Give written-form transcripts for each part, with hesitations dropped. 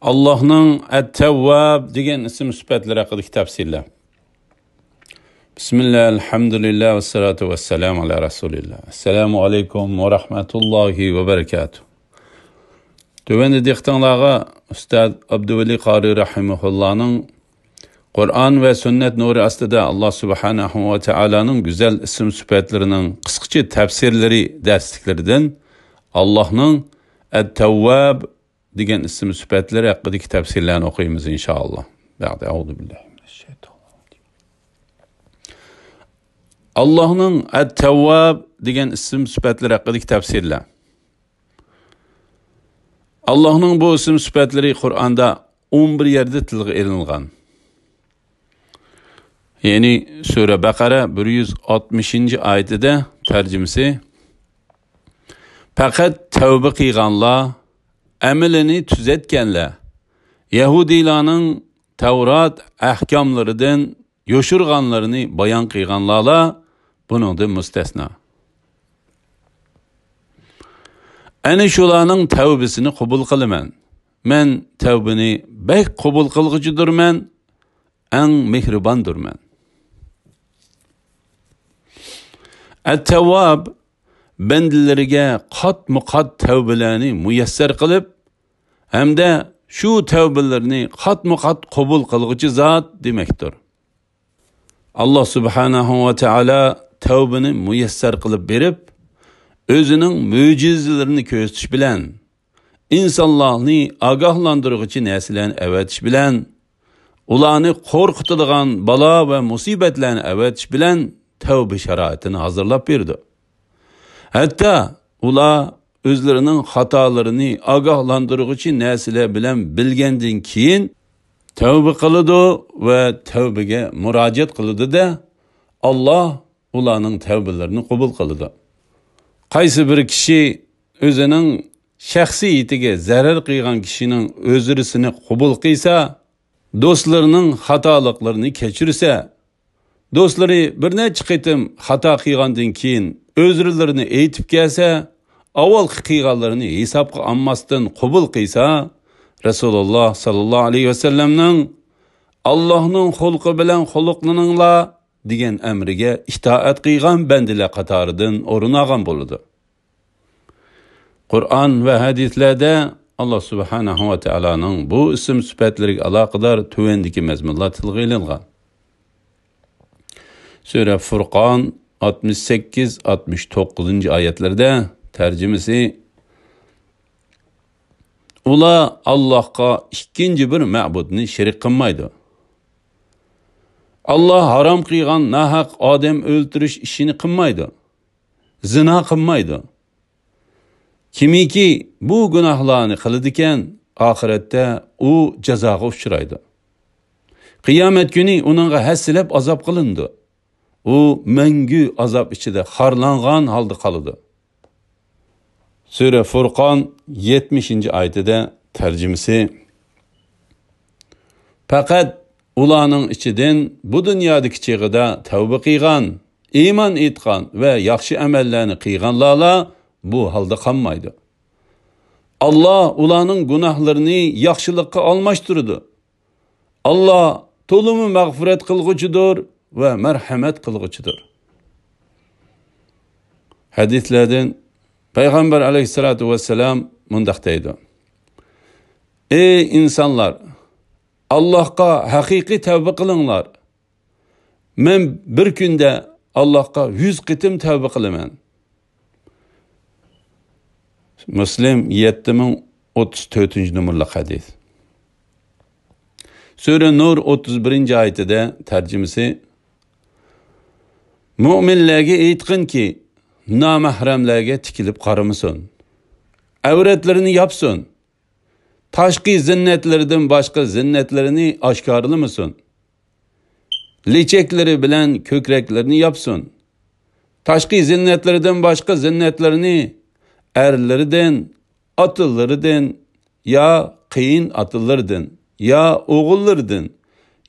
Allah'ın Et-Tevvab degan ism sifatlari haqidagi tafsirlar. Bismillah, elhamdülillah ve salatu ve selamu ala Rasulillah. Assalamu alaikum ve rahmetullahi ve berekatuh. Tövende diktanlağa Üstad Abduveli Qari Rahimullah'ın Kur'an ve sünnet nuru astida Allah Subhanahu ve Teala'nın güzel isim sifatlarının kısaca tefsirleri dersliklerinden Allah'ın Et-Tevvab degan isim sifatları haqidagi tafsirlarni o'qiymiz inshaalloh. Ba'da auzu billahi minashaytonirrojim. Allohning At-Tawwab degan isim sifatlari haqidagi tafsirlar. Allohning bu isim sifatlari Qur'onda 11 yerda tilga ilingan. Ya'ni sura Baqara 160-oyatida tarjimasi faqat tavba qilganlar amelini tüzetkenler, Yahudilarning Tevrat ahkamlarından yoşurganlarını bayan qilganlarla buningdan müstesna. Ana shularning tavbasini qabul qilaman. Men tavbani bek qabul qilguchidirman, eng mehribondurman. At-Tawwab bandalariga qatma-qat tavbalarni muyassar qilib, hamda shu tavbalarni qatma-qat qabul qilguchi zot demakdir. Allah Subhanahu va Taala tavbani muyassar qilib berib, o'zining mo'jizalarini ko'rsatish bilan, insonlarni ogohlantiruvchi narsalarni avatish bilan, ularni qo'rqitadigan balo va musibatlarni avatish bilan tavba sharoitini hazırlab berdi. Hatta ular özlerinin hatalarını agahlandırıcı nesile bilen bilgendiğin keyin tövbe kılıdı ve tövbege müracaat kılıdı da Allah ularning tövbelerini kabul kılıdı. Qaysi bir kişi özünün şahsiyetiga zarar qilgan kişinin özürisini kabul qilsa, dostlarının hatalıklarını keçirse, dostları bir neçe qitim hata qilgandan keyin özürlerini eğitip gelse, avvalki qilganlarini hesapqa almasdan qabul qilsa, Resulullah sallallahu aleyhi ve sellem'nin Allah'ның xulqi bilan xuluqlaninglar degan emriga itoat qilgan bandalar qatoridan o'rin olgan bo'ladi. Qur'on va hadislarda Allah Subhanahu va Taolaning bu ism sifatlariga aloqador tuvandagi mazmunlar tilga ilingan. Sura Furqon 68-69 ayetlarda tercümesi Ula Allah'a ikinci bir ma'budni şerik qilmaydi. Allah haram qilgan nahaq odam o'ltirish ishini qilmaydi. Zina qilmaydi. Kimiki bu gunohlarni qiladigan, oxiratda u jazoga uchraydi. Qiyomat kuni uningga hassilab azob qilindi. O mengü azap içinde harlangan halde kalıdı. Sure Furqan 70. ayetide tercümesi fakat ulanın içinden bu dünyadaki çığıda tövbe qilgan, iman etgan ve yaxşı emellerini qilganlarla bu halde kalmaydı. Allah ulanın günahlarını yaxşılıkka almıştırdı. Allah tolumu mağfiret kılgıcıdır ve merhamet kılgıçıdır. Hadislerden Peygamber aleyhissalatu vesselam mundaktaydı. Ey insanlar! Allah'a hakiki tevbe kılınlar. Men bir günde Allah'a 100 qitim tevbe kılıman. Müslim 7034. numaralı hadis. Sure Nur 31. ayetide tercümesi Müminlerge aytqin ki namahremlerge tikilip qaramasın. Avretlerini yapsın. Taşqi zinnetlerden başka zinnetlerini aşkarlamasın. Liçekleri bilen kökreklerini yapsın. Taşqi zinnetlerden başka zinnetlerini erlerden, atıllardan ya kıyın atıllardan ya oğullardan,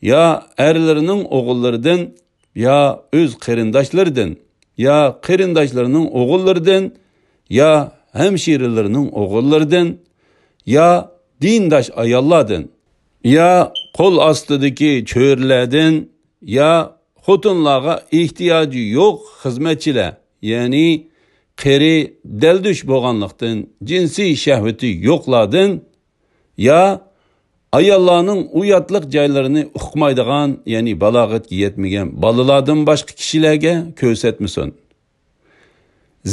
ya erlerinin oğullardan, ya öz qerindaşlardan, ya qerindaşlarının oğullardan, ya hemşirelerinin oğullardan, ya dindaş ayollardan, ya qo'l ostidagi cho'rlardan, ya xotinlarga ehtiyoji yo'q xizmatchilar, ya'ni qeri daldush bo'lganlikdan, jinsiy shahvati yo'qlardan, ya ayollarning uyatliq joylarini uqmaydigan, ya'ni balog'atga yetmagan bolalardan boshqa kishilarga ko'rsatmasin.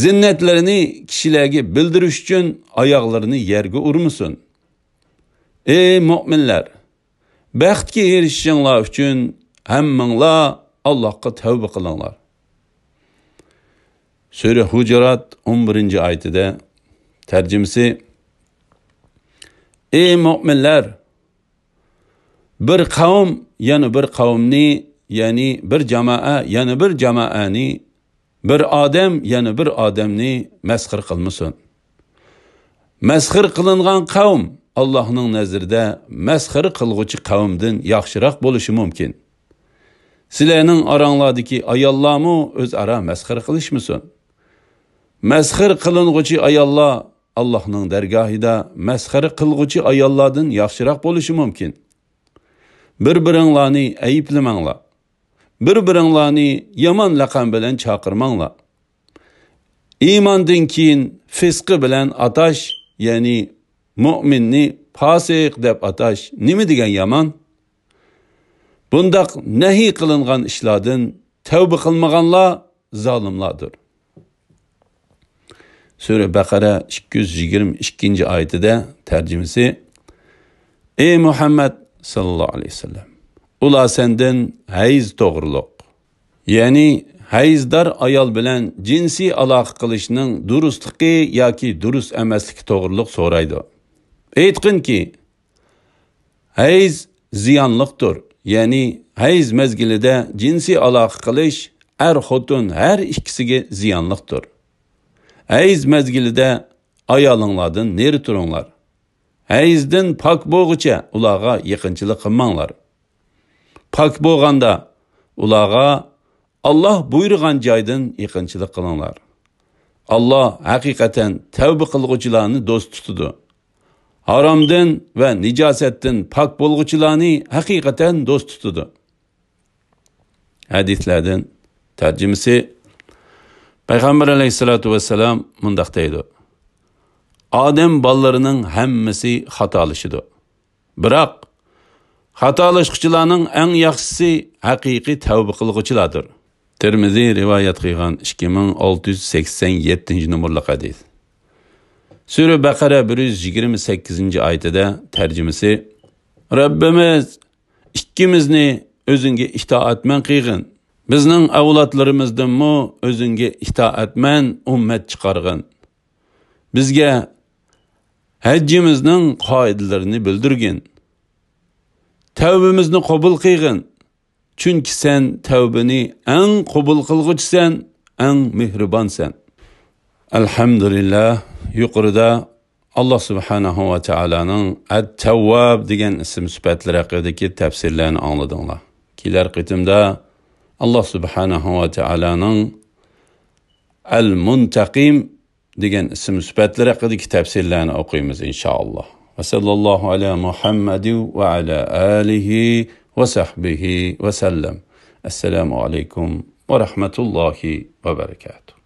Zinnatlarini kishilarga bildirish uchun oyoqlarini yerga urmasin. Ey mu'minlar, baxtga erishishinglar uchun hammanglar Allohga tavba qilinglar. Sura Hujurat 11-oyatida tarjimasi: Ey mu'minlar, bir qavm yana bir qavmni, ya'ni bir jamoa yana bir jamoani, bir odam yana bir odamni masxir qilmasin. Masxir qilingan qavm Allohning nazarida masxir qilguvchi qavmdan yaxshiroq bo'lishi mumkin. Sizlarning oranglardagi ayollarmi o'zaro masxir qilishmasin. Masxir qilinguvchi ayollar Allohning dargohida masxir qilguvchi ayollardan yaxshiroq bo'lishi mumkin. Bir-biringlarni ayiblamanglar. Bir-biringlarni yomon laqam bilan chaqirmanglar. Iymondan keyin fisqi bilan atash, ya'ni mu'minni fasiq deb atash nima degan yomon? Bundaq nahiy qilingan ishlardan tavba qilmaganlar zolimlardir. Sura Baqara 222-oyatida tarjimasi: Ey Muhammad sallallohu alayhi vasallam, ular sendan hayz to'g'riliq, ya'ni hayzdar ayol bilan jinsiy aloqa qilishning durustligi yoki durust emasligi to'g'riliq so'raydi. Aytqinki, hayz ziyonliqdir, ya'ni hayz mezgilida jinsiy aloqa qilish xotin har ikkisiga ziyonliqdir. Hayz mezgilida ayolinglardan neri turinglar. Hayzdan pok bo'lguncha ularga yaqinchilik qilmanglar. Pok bo'lganda ularga Allah buyurgan joydan yaqinchilik qilinglar. Allah haqiqatan tavba qilguvchilarni do'st tutadi. Haromdan va nijosatdan pok bo'lguvchilarni haqiqatan do'st tutadi. Hadislardan tarjimasi: Payg'ambar alayhisolatu vassalam mundaq deydi: Odam bolalarining hammasi xatolashidir. Biroq xatolashuvchilarning eng yaxshisi haqiqiy tavba qilguvchilardir. Tirmizi rivoyat qilgan 2687-numurli hadis. Sura Baqara 128-oyatida tarjimasi: Rabbimiz ikkimizni o'zingga itoatman qilgin. Bizning avlodlarimizdanmi o'zingga itoatman ummat chiqargin. Bizga hajjimizning qoidalarini bildirgin. Tavbimizni qabul qilgin. Chunki sen tavbani eng qabul qilguvchisan, eng mehribonsan. Alhamdulillah, yuqorida Allah subhanahu va taolaning At-Tawwab degan ism sifatlari haqidagi tafsirlarni angladinglar. Kelar qitimda Allah subhanahu va taolaning Al-Muntaqim degan ism sifatlari haqidagi tafsirlarni o'qiymiz inshaalloh. Va sallallohu ala Muhammadi va ala alihi va sahbihi va sallam. Assalomu alaykum va rahmatullohi va barakatuh.